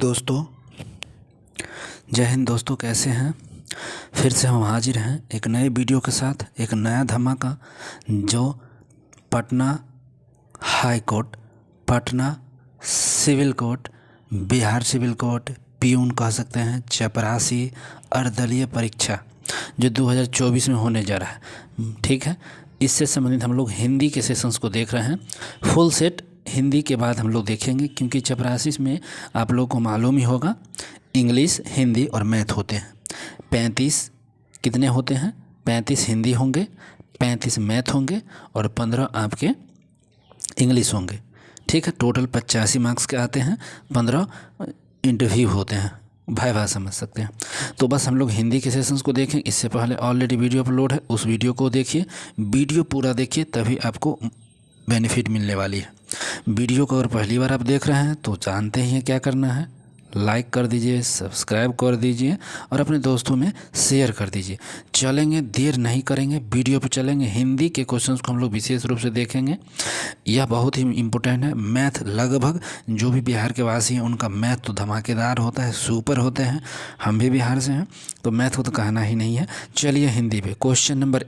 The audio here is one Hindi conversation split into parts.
दोस्तों, जय हिंद दोस्तों। कैसे हैं? फिर से हम हाजिर हैं एक नए वीडियो के साथ, एक नया धमाका जो Patna high court, Patna civil court, Bihar civil court, peon कह सकते हैं, चपरासी अर्धदलीय परीक्षा जो 2024 में होने जा रहा है। ठीक है, इससे संबंधित हम लोग हिंदी के सेशंस को देख रहे हैं। फुल सेट हिंदी के बाद हम लोग देखेंगे, क्योंकि चपरासी में आप लोगों को मालूम ही होगा इंग्लिश, हिंदी और मैथ होते हैं। 35 कितने होते हैं? 35 हिंदी होंगे, 35 मैथ होंगे और 15 आपके इंग्लिश होंगे। ठीक है, टोटल 85 मार्क्स के आते हैं। 15 इंटरव्यू होते हैं, भाई समझ सकते हैं। तो बस हम लोग हिंदी के सेशंस को देखें। इससे पहले ऑलरेडी वीडियो अपलोड है, उस वीडियो को देखिए, वीडियो पूरा देखिए, तभी आपको बेनिफिट मिलने वाली है। वीडियो को अगर पहली बार आप देख रहे हैं तो जानते ही हैं क्या करना है। लाइक कर दीजिए, सब्सक्राइब कर दीजिए और अपने दोस्तों में शेयर कर दीजिए। चलेंगे, देर नहीं करेंगे, वीडियो पे चलेंगे। हिंदी के क्वेश्चंस को हम लोग विशेष रूप से देखेंगे, यह बहुत ही इम्पोर्टेंट है। मैथ लगभग जो भी बिहार के वासी हैं उनका मैथ तो धमाकेदार होता है, सुपर होते हैं। हम भी बिहार से हैं तो मैथ को तो कहना ही नहीं है। चलिए हिंदी पे क्वेश्चन नंबर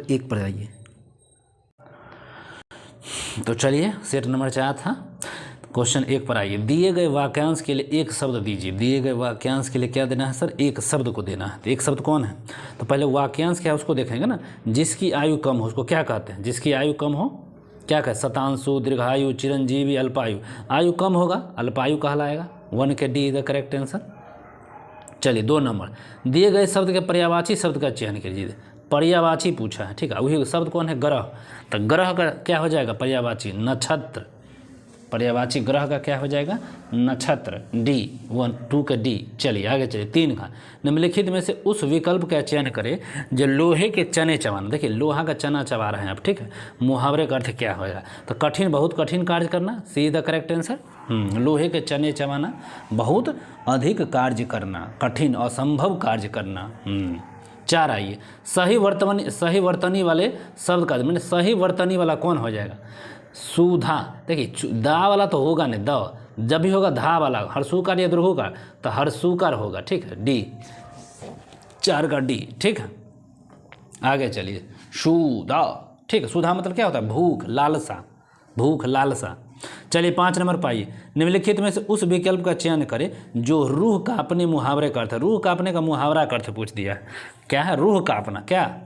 1 पर आइए। तो चलिए, सेट नंबर 4 था, क्वेश्चन 1 पर आइए। दिए गए वाक्यांश के लिए एक शब्द दीजिए। दिए गए वाक्यांश के लिए क्या देना है सर? एक शब्द को देना है। तो एक शब्द कौन है? तो पहले वाक्यांश क्या है उसको देखेंगे ना। जिसकी आयु कम हो उसको क्या कहते हैं? जिसकी आयु कम हो क्या कहते? शतांशु, दीर्घायु, चिरंजीवी, अल्पायु। आयु कम होगा अल्पायु कहलाएगा। 1 के D is the correct answer. चलिए 2 नंबर, दिए गए शब्द के पर्यायवाची शब्द का चयन कीजिए। पर्यायवाची पूछा है, ठीक है। वही शब्द कौन है? ग्रह। तो ग्रह का क्या हो जाएगा? पर्यायवाची नक्षत्र। पर्यायवाची ग्रह का क्या हो जाएगा? नक्षत्र। डी 1 2 का डी। चलिए आगे चलिए। 3 का, निम्नलिखित में से उस विकल्प का चयन करें जो लोहे के चने चबाना। देखिए लोहा का चना चबा रहे हैं आप, ठीक है। मुहावरे का अर्थ क्या होगा? तो कठिन, बहुत कठिन कार्य करना। See the correct answer. लोहे के चने चबाना, बहुत अधिक कार्य करना, कठिन असंभव कार्य करना। 4 आइए, सही वर्तनी वाले शब्द का मैंने सही वर्तनी वाला कौन हो जाएगा? सुधा। देखिए दा वाला तो होगा नहीं, द जब भी होगा धा वाला, हर्षुकार या द्रुहुकार, तो हर्षुकार होगा, ठीक है। डी 4 का डी, ठीक है। आगे चलिए, सुधा, ठीक है। सुधा मतलब क्या होता है? भूख, लालसा, भूख लालसा। चलिए 5 नंबर पाइए, निम्नलिखित में से उस विकल्प का चयन करें जो रूह कांपने मुहावरे का अर्थ है। रूह कांपने का मुहावरा का अर्थ पूछ दिया है। क्या है रूह कांपना? क्या?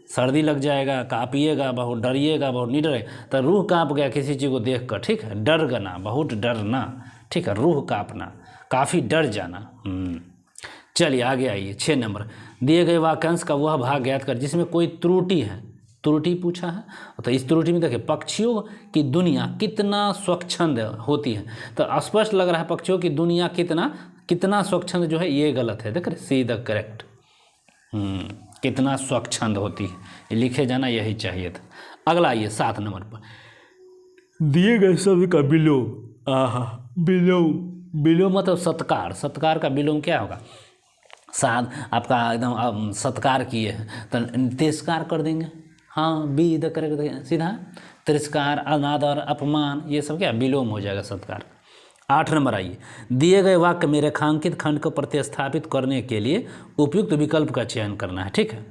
सर्दी लग जाएगा, काँपिएगा, बहुत डरिएगा, बहुत नहीं डरे, तो रूह काँप गया किसी चीज़ को देख कर, ठीक है। डर गना, बहुत डरना, ठीक है। रूह काँपना, काफ़ी डर जाना। चलिए आगे आइए। 6 नंबर, दिए गए वाक्यांश का वह भाग ज्ञात कर जिसमें कोई त्रुटि है। त्रुटि पूछा है, तो इस त्रुटि में देखिए पक्षियों की दुनिया कितना स्वच्छंद होती है। तो स्पष्ट लग रहा है पक्षियों की दुनिया कितना स्वच्छंद जो है ये गलत है। देख रहे, सी द करेक्ट। कितना स्वच्छंद होती है, लिखे जाना यही चाहिए था। अगला आइए 7 नंबर पर, दिए गए शब्द का विलोम। विलोम, विलोम मतलब सत्कार। सत्कार का विलोम क्या होगा? साध आपका एकदम सत्कार किए हैं तो तिरस्कार कर देंगे। हाँ, बी द करेक्ट, सीधा तिरस्कार, अनादर, अपमान, ये सब क्या विलोम हो जाएगा सत्कार। 8 नंबर आइए, दिए गए वाक्य में रेखांकित खंड को प्रतिस्थापित करने के लिए उपयुक्त विकल्प का चयन करना है, ठीक है।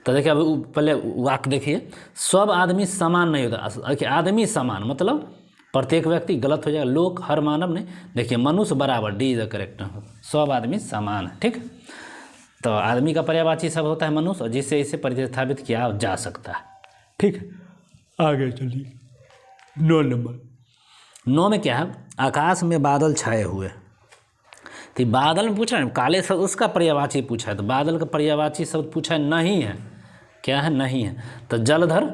तो देखिए अब पहले वाक्य देखिए, सब आदमी समान नहीं होता। देखिए आदमी समान मतलब प्रत्येक व्यक्ति, गलत हो जाएगा। लोक, हर मानव नहीं। देखिए मनुष्य बराबर, डी इज द करेक्ट। सब आदमी समान है, ठीक। तो आदमी का पर्यायवाची शब्द होता है मनुष्य, जिससे इसे प्रतिस्थापित किया जा सकता है, ठीक है। आगे चलिए 9 नंबर। 9 में क्या है? आकाश में बादल छाए हुए। तो बादल में पूछा है, काले शब्द उसका पर्यायवाची पूछा है। तो बादल का पर्यायवाची शब्द पूछा है, नहीं है। क्या है? नहीं है। तो जलधर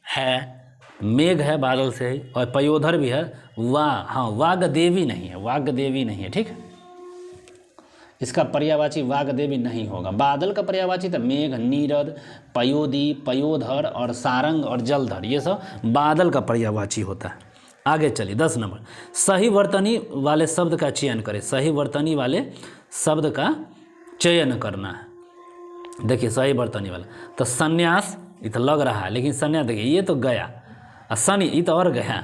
है, मेघ है बादल से ही, और पयोधर भी है। वाग देवी नहीं है, वाग देवी नहीं है, ठीक है। इसका पर्यायवाची वाग देवी नहीं होगा। बादल का पर्यायवाची तो मेघ, नीरद, पयोदी, पयोधर और सारंग और जलधर, ये सब बादल का पर्यायवाची होता है। आगे चलिए 10 नंबर, सही वर्तनी वाले शब्द का चयन करें। सही वर्तनी वाले शब्द का चयन करना है। देखिए सही वर्तनी वाला, तो संन्यास, ये तो लग रहा है, लेकिन संन्यास देखिए ये तो गया, और शनि ये तो और गया।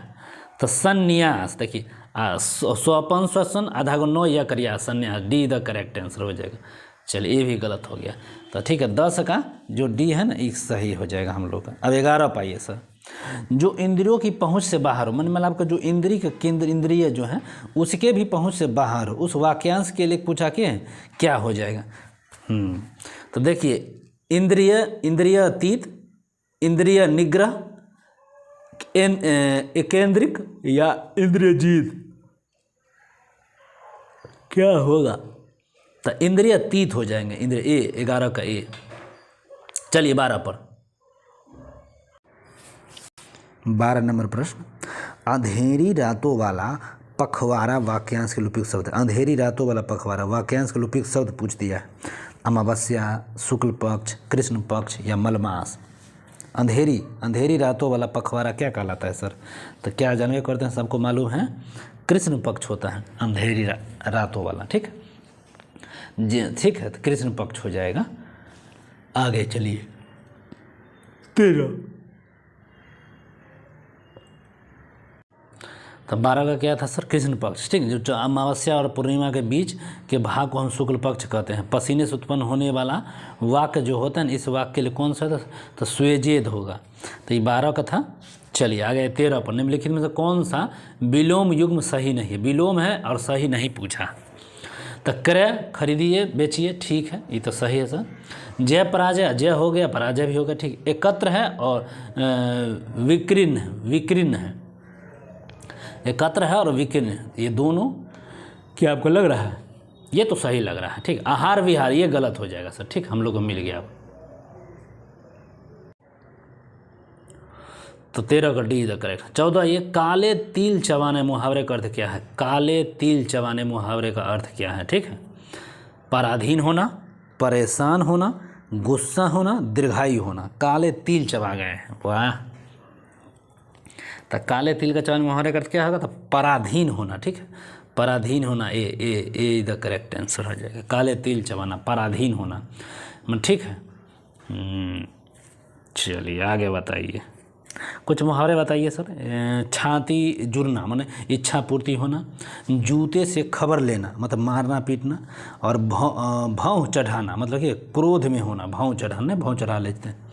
तो संन्यास देखिए स्वपन श्वसन आधा गो 9 या करिया संन्यास, डी द करेक्ट आंसर हो जाएगा। चलिए ये भी गलत हो गया। तो ठीक है 10 का जो डी है ना ये सही हो जाएगा हम लोग का। अब 11 पाइए सर, जो इंद्रियों की पहुंच से बाहर हो, मतलब आपका जो इंद्रिय का केंद्र इंद्रिय जो है उसके भी पहुंच से बाहर हो, उस वाक्यांश के लिए पूछा कि क्या हो जाएगा। तो देखिए इंद्रिय अतीत, इंद्रिय निग्रह, एकेंद्रिक या इंद्रियजीत, क्या होगा? तो इंद्रिय अतीत हो जाएंगे, इंद्रिय ए, 11 का ए। चलिए 12 पर 12 नंबर प्रश्न, अंधेरी रातों वाला पखवाड़ा वाक्यांश के लिए उपयुक्त शब्द है। अंधेरी रातों वाला पखवाड़ा वाक्यांश के लिए उपयुक्त शब्द पूछ दिया है। अमावस्या, शुक्ल पक्ष, कृष्ण पक्ष या मलमास। अंधेरी रातों वाला पखवाड़ा क्या कहलाता है सर? तो क्या जानवे करते हैं, सबको मालूम है कृष्ण पक्ष होता है अंधेरी रातों वाला। ठीक जी, ठीक है तो कृष्ण पक्ष हो जाएगा। आगे चलिए 13। तो 12 का क्या था सर? कृष्ण पक्ष। ठीक है, जो अमावस्या और पूर्णिमा के बीच के भाग को हम शुक्ल पक्ष कहते हैं। पसीने से उत्पन्न होने वाला वाक्य जो होता है ना, इस वाक्य के लिए कौन सा था? तो स्वेजेद होगा। तो ये 12 का था। चलिए आगे 13 पर, निम्नलिखित में से कौन सा विलोम युग्म सही नहीं है? विलोम है और सही नहीं पूछा। तो क्रय खरीदिए बेचिए, ठीक है ये तो सही है सर। जय पराजय, जय हो गया पराजय भी होगा, ठीक। एकत्र है और विकीर्ण है, एकत्र है और विकीर्ण, ये दोनों क्या आपको लग रहा है? ये तो सही लग रहा है, ठीक। आहार विहार ये गलत हो जाएगा सर, ठीक, हम लोग को मिल गया। तो 13 का डी द करेक्ट। 14 ये काले तिल चबाने मुहावरे का अर्थ क्या है? काले तिल चबाने मुहावरे का अर्थ क्या है? ठीक है, पराधीन होना, परेशान होना, गुस्सा होना, दीर्घायु होना। काले तिल चबा गए हैं, वाह। तो काले तिल का चबाने मुहावरे का अर्थ क्या होगा? तो पराधीन होना, ठीक है, पराधीन होना, ए द करेक्ट आंसर हो जाएगा। काले तिल चबाना, पराधीन होना, ठीक है। चलिए आगे बताइए, कुछ मुहावरे बताइए सर। छाती जुड़ना माने इच्छा पूर्ति होना, जूते से खबर लेना मतलब मारना पीटना, और भाव चढ़ाना मतलब कि क्रोध में होना, भाव चढ़ाना, भाव चढ़ा लेते हैं।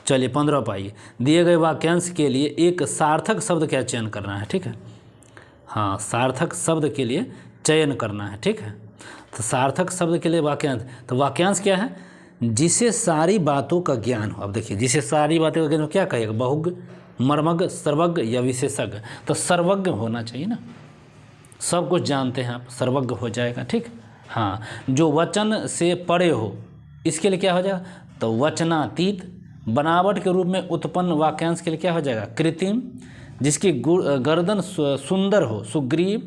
चलिए 15 पाइए, दिए गए वाक्यांश के लिए एक सार्थक शब्द का चयन करना है, ठीक है। हाँ, सार्थक शब्द के लिए चयन करना है, ठीक है। तो सार्थक शब्द के लिए वाक्यांश, तो वाक्यांश क्या है? जिसे सारी बातों का ज्ञान हो। अब देखिए, जिसे सारी बातों का ज्ञान हो, क्या कहेगा? बहुज्ञ, मर्मज्ञ, सर्वज्ञ या विशेषज्ञ? तो सर्वज्ञ होना चाहिए ना, सब कुछ जानते हैं आप, सर्वज्ञ हो जाएगा, ठीक। हाँ, जो वचन से परे हो, इसके लिए क्या हो जाएगा? तो वचनातीत। बनावट के रूप में उत्पन्न वाक्यांश के लिए क्या हो जाएगा? कृत्रिम। जिसकी गर्दन सुंदर हो, सुग्रीव।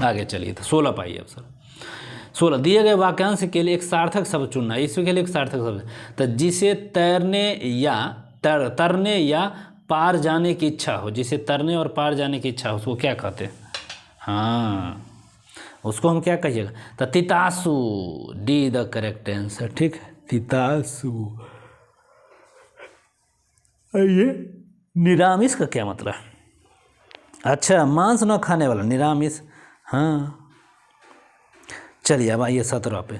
आगे चलिए, तो 16 पाइए अब सर। 16 दिए गए वाक्यांश के लिए एक सार्थक शब्द चुनना है। इसके लिए एक सार्थक शब्द, तो जिसे तरने या पार जाने की इच्छा हो, जिसे तरने और पार जाने की इच्छा हो, उसको क्या कहते हैं? हाँ, उसको हम क्या कहिएगा? तो तितासु, डी द करेक्ट आंसर, ठीक है, तितासु। ये निरामिष का क्या मतलब? अच्छा, मांस न खाने वाला निरामिष। हाँ, चलिए अब आइए 17 पे।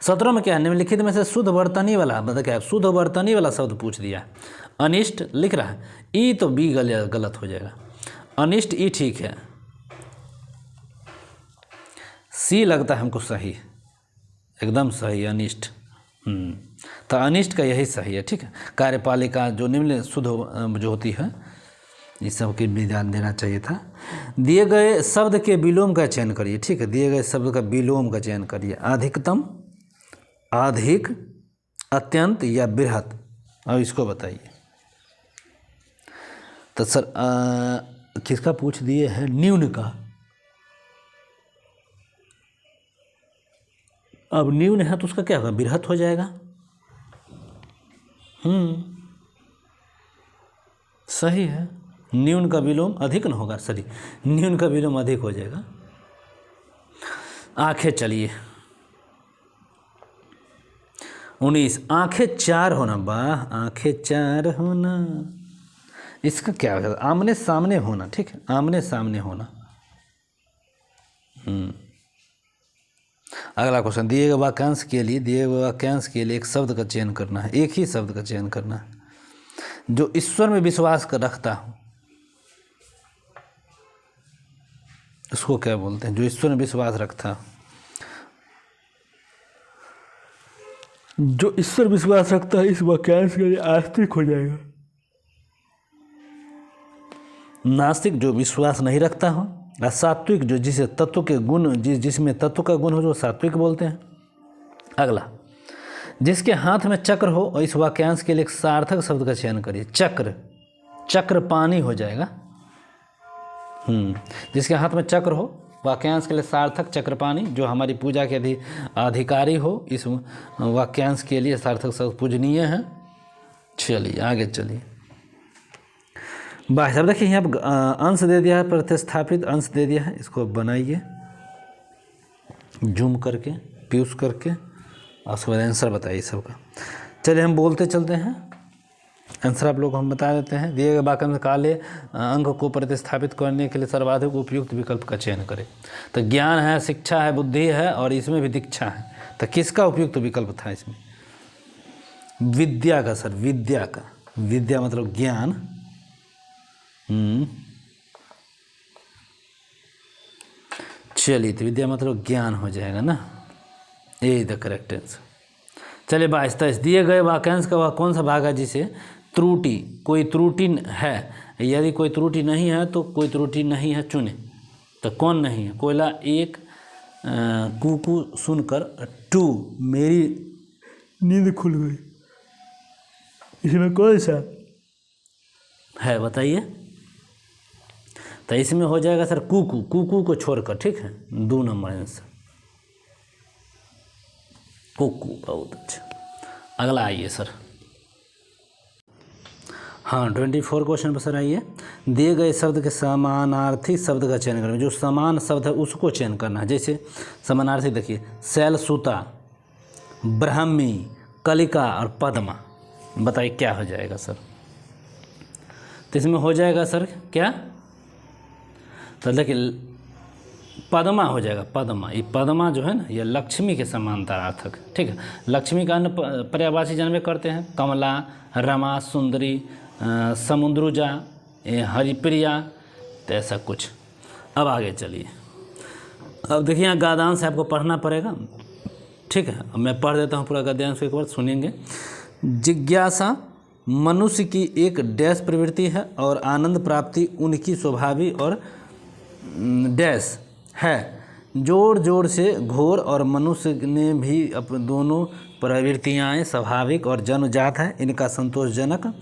17 में क्या है? निम्नलिखित में से शुद्ध वर्तनी वाला, मतलब क्या है? शुद्ध वर्तनी वाला शब्द पूछ दिया। अनिष्ट लिख रहा है, ई तो बी गलत हो जाएगा। अनिष्ट ई ठीक है, सी लगता है हमको सही, एकदम सही, अनिष्ट। तो अनिष्ट का यही सही है, ठीक है। कार्यपालिका जो निम्न शुद्ध जो होती है, इस सब की भी ध्यान देना चाहिए था। दिए गए शब्द के विलोम का चयन करिए, ठीक है, दिए गए शब्द का विलोम का चयन करिए। अधिकतम, अधिक, अत्यंत या बृहत। अब इसको बताइए। तो सर किसका पूछ दिए हैं? न्यून का। अब न्यून है तो उसका क्या होगा? बृहत हो जाएगा। सही है, न्यून का विलोम अधिक न होगा, सॉरी, न्यून का विलोम अधिक हो जाएगा। आंखें, चलिए 19 आंखें 4 होना, वाह, आंखें 4 होना, इसका क्या है? आमने सामने होना, ठीक है, आमने सामने होना। अगला क्वेश्चन, दिए गए वाक्यांश के लिए एक शब्द का चयन करना है, एक ही शब्द का चयन करना है जो ईश्वर में विश्वास कर रखता हो। उसको क्या बोलते हैं? जो ईश्वर में विश्वास रखता हो। जो ईश्वर विश्वास रखता है इस वाक्यांश के लिए आस्तिक हो जाएगा। नास्तिक जो विश्वास नहीं रखता हो, और सात्विक जो जिसे तत्व के गुण जिसमें तत्व का गुण हो जो सात्विक बोलते हैं। अगला, जिसके हाथ में चक्र हो और इस वाक्यांश के लिए एक सार्थक शब्द का चयन करिए। चक्र, चक्र पानी हो जाएगा। जिसके हाथ में चक्र हो, वाक्यांश के लिए सार्थक चक्रपाणी, जो हमारी पूजा के अधिकारी हो, इस वाक्यांश के लिए सार्थक शब्द पूजनीय है। चलिए आगे चलिए। बाह्य, अब देखिए यहाँ पर अंश दे दिया है, प्रतिस्थापित अंश दे दिया है, इसको बनाइए जूम करके, प्यूस करके, और उसके बाद आंसर बताइए सबका। चलिए हम बोलते चलते हैं, आंसर आप लोग हम बता देते हैं। दिए गए वाक्यांश काले अंक को प्रतिस्थापित करने के लिए सर्वाधिक उपयुक्त विकल्प का चयन करें। तो ज्ञान है, शिक्षा है, बुद्धि है, और इसमें भी दीक्षा है। तो किसका उपयुक्त विकल्प था इसमें? विद्या का सर, विद्या का। विद्या मतलब ज्ञान। चलिए, तो विद्या मतलब ज्ञान हो जाएगा ना, ये द करेक्ट आंसर। चलिए 22 दिए गए वाक्यांश का वह कौन सा भाग है जिसे त्रुटि, कोई त्रुटि है, यदि कोई त्रुटि नहीं है तो कोई त्रुटि नहीं है चुने। तो कौन नहीं है? कोयला 1 कुकू सुनकर 2 मेरी नींद खुल गई, इसमें कौन सा है बताइए? तो इसमें हो जाएगा सर कुकू, कुकू को छोड़कर, ठीक है, 2 नंबर आंसर कुकू। बहुत अच्छा। अगला आइए सर। हाँ 24 क्वेश्चन पर सर आइए। दिए गए शब्द के समानार्थी शब्द का चयन करना। जो समान शब्द है उसको चयन करना है। जैसे समानार्थी देखिए, शैलसुता, ब्राह्मी, कलिका और पद्मा। बताइए क्या हो जाएगा सर? तो इसमें हो जाएगा सर क्या? तो देखिए पद्मा हो जाएगा, पद्मा। ये पद्मा जो है ना, ये लक्ष्मी के समानार्थक, ठीक है। लक्ष्मी का अन्य पर्यायवाची जन्म करते हैं, कमला, रमा, सुंदरी, समुद्रुजा, हरिप्रिया, तो ऐसा कुछ। अब आगे चलिए। अब देखिए यहाँ गद्यांश आपको पढ़ना पड़ेगा, ठीक है। अब मैं पढ़ देता हूँ पूरा गद्यांश, एक बार सुनेंगे। जिज्ञासा मनुष्य की एक डैश प्रवृत्ति है और आनंद प्राप्ति उनकी स्वाभाविक और डैश है। जोड़ जोड़ से घोर और मनुष्य ने भी अपने दोनों प्रवृत्तियाँ स्वाभाविक और जन्मजात है, इनका संतोषजनक,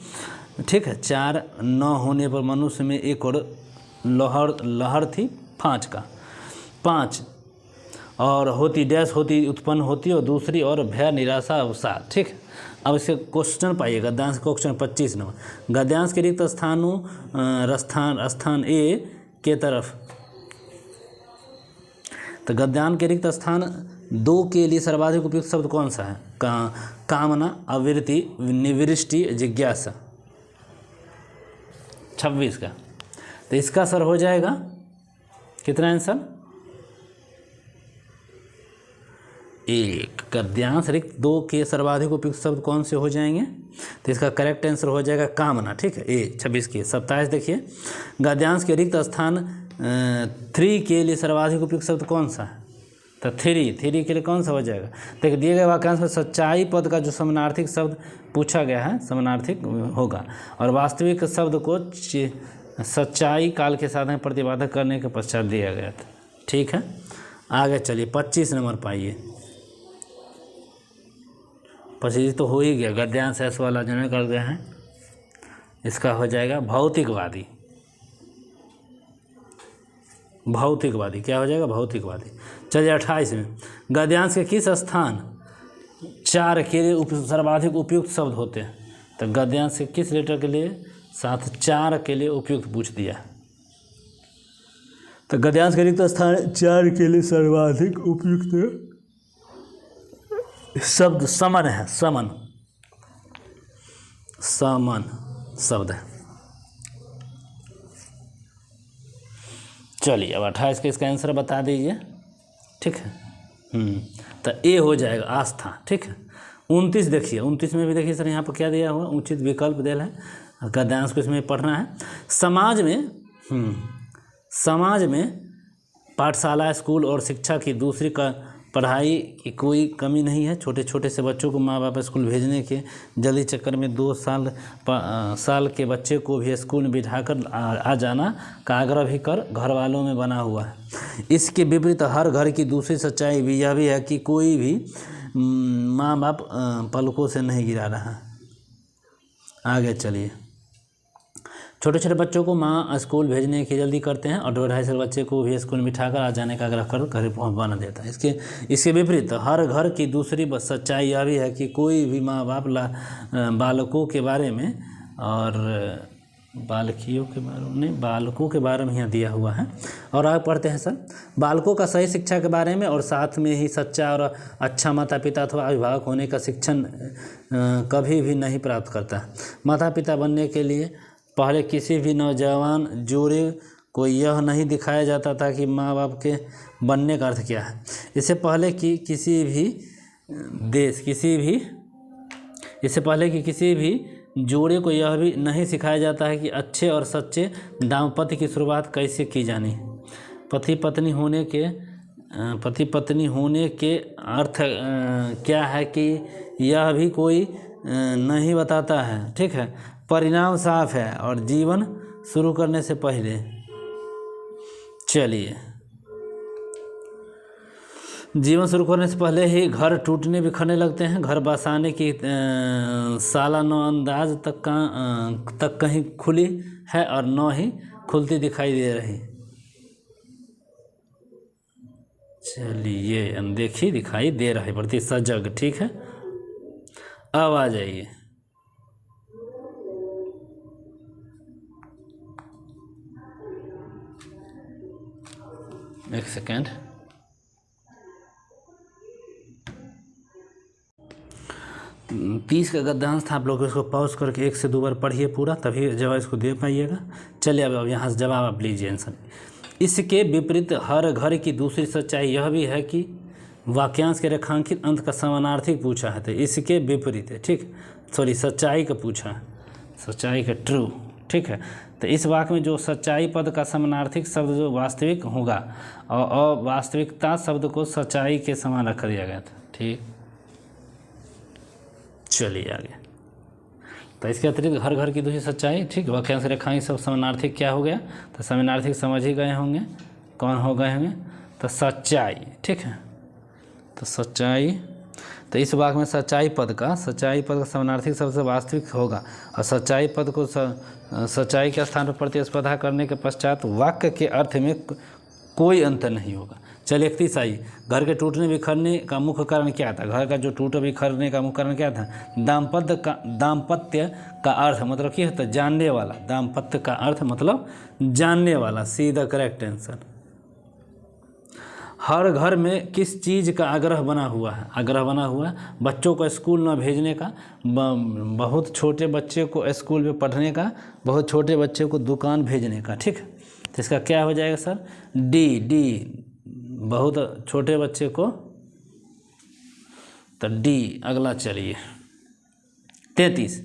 ठीक है। 4 न होने पर मनुष्य में एक और लहर थी 5 का 5 और होती डैश होती उत्पन्न होती और दूसरी और भय, निराशा, अवसाद, ठीक है। अब इसके क्वेश्चन पाइए। गद्यांश क्वेश्चन 25 नंबर। गद्यांश के रिक्त स्थान ए के तरफ। तो गद्यांश के रिक्त स्थान 2 के लिए सर्वाधिक उपयुक्त शब्द कौन सा है? कामना, आवृत्ति, निवृष्टि, जिज्ञासा। 26 का। तो इसका सर हो जाएगा कितना आंसर? 1। गद्यांश रिक्त 2 के सर्वाधिक उपयुक्त शब्द कौन से हो जाएंगे? तो इसका करेक्ट आंसर हो जाएगा कामना, ठीक है। 26 के। 27 देखिए, गद्यांश के रिक्त स्थान 3 के लिए सर्वाधिक उपयुक्त शब्द कौन सा है? तो 3 के लिए कौन सा हो जाएगा? देखिए दिए गए वाक्यांश में सच्चाई पद का जो समानार्थिक शब्द पूछा गया है, समानार्थिक होगा, और वास्तविक शब्द को सच्चाई काल के साथ में प्रतिपादक करने के पश्चात दिया गया था, ठीक है। आगे चलिए 25 नंबर पाइए। 25 तो हो ही गया, गद्यांश ऐसा वाला जो कर गए हैं। इसका हो जाएगा भौतिकवादी। भौतिकवादी क्या हो जाएगा? भौतिकवादी। चलिए 28 में। गद्यांश के किस स्थान 4 के लिए सर्वाधिक उपयुक्त शब्द होते हैं? तो गद्यांश के किस लेटर के लिए साथ 4 के लिए उपयुक्त पूछ दिया? तो गद्यांश के रिक्त स्थान 4 के लिए सर्वाधिक उपयुक्त शब्द समन है। समन शब्द है। चलिए अब 28 का इसका आंसर बता दीजिए। ठीक है, तो ए हो जाएगा आस्था। ठीक है, 29 देखिए, 29 में भी देखिए सर यहाँ पर क्या दिया हुआ, उचित विकल्प दिया है, गद्यांश को इसमें पढ़ना है। समाज में पाठशाला, स्कूल और शिक्षा की दूसरी का पढ़ाई की कोई कमी नहीं है। छोटे छोटे से बच्चों को माँ बाप स्कूल भेजने के जल्दी चक्कर में 2 साल के बच्चे को भी स्कूल में बिठाकर आ जाना का आग्रह भी कर घर वालों में बना हुआ है। इसके विपरीत हर घर की दूसरी सच्चाई भी यह भी है कि कोई भी माँ बाप पलकों से नहीं गिरा रहा। आगे चलिए, छोटे छोटे बच्चों को माँ स्कूल भेजने की जल्दी करते हैं और 2-2.5 साल बच्चे को भी स्कूल में बिठाकर आ जाने का आग्रह कर घर पहुँचवाना देता है। इसके विपरीत हर घर की दूसरी सच्चाई यह भी है कि कोई भी माँ बाप बालकों के बारे में और बालकियों के बारे में नहीं, बालकों के बारे में यहाँ दिया हुआ है। और आगे पढ़ते हैं सर, बालकों का सही शिक्षा के बारे में और साथ में ही सच्चा और अच्छा माता पिता अथवा अभिभावक होने का शिक्षण कभी भी नहीं प्राप्त करता। माता पिता बनने के लिए पहले किसी भी नौजवान जोड़े को यह नहीं दिखाया जाता था कि माँ बाप के बनने का अर्थ क्या है। इससे पहले कि किसी भी जोड़े को यह भी नहीं सिखाया जाता है कि अच्छे और सच्चे दाम्पत्य की शुरुआत कैसे की जानी। पति पत्नी होने के अर्थ क्या है कि यह भी कोई नहीं बताता है। ठीक है, परिणाम साफ है और जीवन शुरू करने से पहले ही घर टूटने बिखरने लगते हैं। घर बसाने की सालाना अंदाज तक कहीं खुली है और न ही खुलती दिखाई दे रही। चलिए अनदेखी दिखाई दे रही प्रति सजग। ठीक है, अब आ जाइए एक सेकेंड। तीस का गद्यांश था, आप लोग इसको पॉज करके 1 से 2 बार पढ़िए पूरा, तभी जवाब इसको दे पाइएगा। चलिए अब यहाँ से जवाब आप लीजिए आंसर। इसके विपरीत हर घर की दूसरी सच्चाई यह भी है कि वाक्यांश के रेखांकित अंत का समानार्थी पूछा है, तो इसके विपरीत है। ठीक, सच्चाई का पूछा है, सच्चाई का ट्रू। ठीक है, तो इस वाक्य में जो सच्चाई पद का समानार्थिक शब्द जो वास्तविक होगा और अवास्तविकता शब्द को सच्चाई के समान रख दिया गया था। ठीक, चलिए आगे। तो इसके अतिरिक्त हर घर की दूसरी सच्चाई। ठीक, वाक्यांश रेखाएं सब समानार्थिक क्या हो गया, तो समानार्थिक समझ ही गए होंगे, कौन हो गए होंगे, तो सच्चाई। ठीक है, तो सच्चाई, तो इस वाक्य में सच्चाई पद का समानार्थिक शब्द से वास्तविक होगा और सच्चाई पद को सच्चाई के स्थान पर प्रतिस्पर्धा करने के पश्चात वाक्य के अर्थ में कोई अंतर नहीं होगा। चलिए 31 आई, घर के टूटने बिखरने का मुख्य कारण क्या था। घर का जो टूट बिखरने का मुख्य कारण क्या था, दाम्पत्य का अर्थ मतलब क्या होता है, जानने वाला। दाम्पत्य का अर्थ मतलब जानने वाला, सी द करेक्ट आंसर। हर घर में किस चीज़ का आग्रह बना हुआ है, बच्चों को स्कूल न भेजने का, बहुत छोटे बच्चे को स्कूल में पढ़ने का, बहुत छोटे बच्चे को दुकान भेजने का। ठीक, तो इसका क्या हो जाएगा सर, डी बहुत छोटे बच्चे को, तो डी। अगला चलिए 33,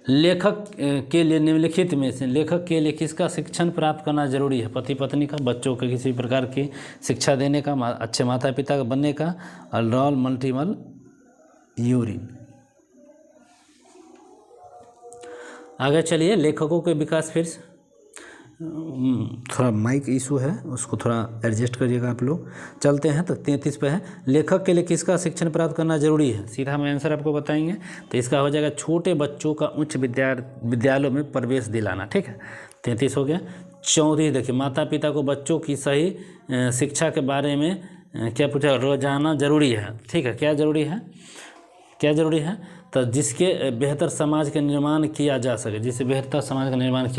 लेखक के लिए निम्नलिखित में से लेखक के लिए किसका शिक्षण प्राप्त करना जरूरी है। पति पत्नी का, बच्चों को किसी प्रकार की शिक्षा देने का, अच्छे माता पिता का बनने का, और मल्टीपल यूरिन। आगे चलिए, लेखकों के विकास। फिर थोड़ा माइक इशू है, उसको थोड़ा एडजस्ट करिएगा आप लोग। चलते हैं, तो 33 पे है, लेखक के लिए किसका शिक्षण प्राप्त करना जरूरी है। सीधा हम आंसर आपको बताएंगे, तो इसका हो जाएगा छोटे बच्चों का उच्च विद्यालयों में प्रवेश दिलाना। ठीक है, 33 हो गया। 34 देखिए, माता पिता को बच्चों की सही शिक्षा के बारे में क्या पूछा, रोजाना जरूरी है। ठीक है, क्या जरूरी है, तो जिसके बेहतर समाज का निर्माण किया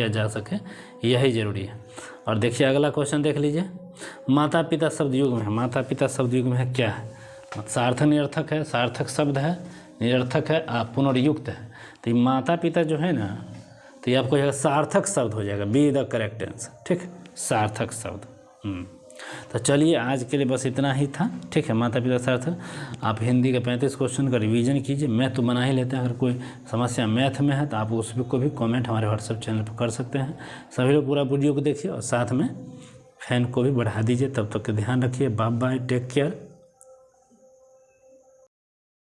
जा सके, यही जरूरी है। और देखिए अगला क्वेश्चन देख लीजिए, माता पिता शब्द युग में है क्या है, सार्थक निरर्थक है, सार्थक शब्द है, निरर्थक है, पुनर्युक्त है। तो माता पिता जो है ना, तो ये आपको हो जाएगा सार्थक शब्द हो जाएगा, बी द करेक्ट आंसर। ठीक, सार्थक शब्द। तो चलिए आज के लिए बस इतना ही था। ठीक है, माता पिता सार्थक। आप हिंदी के 35 क्वेश्चन का रिवीजन कीजिए, मैथ तो बना ही लेते हैं। अगर कोई समस्या मैथ में है तो आप उस को भी कमेंट हमारे व्हाट्सएप चैनल पर कर सकते हैं। सभी लोग पूरा वीडियो को देखिए और साथ में फैन को भी बढ़ा दीजिए। तब तक के ध्यान रखिए। Bye bye, take care.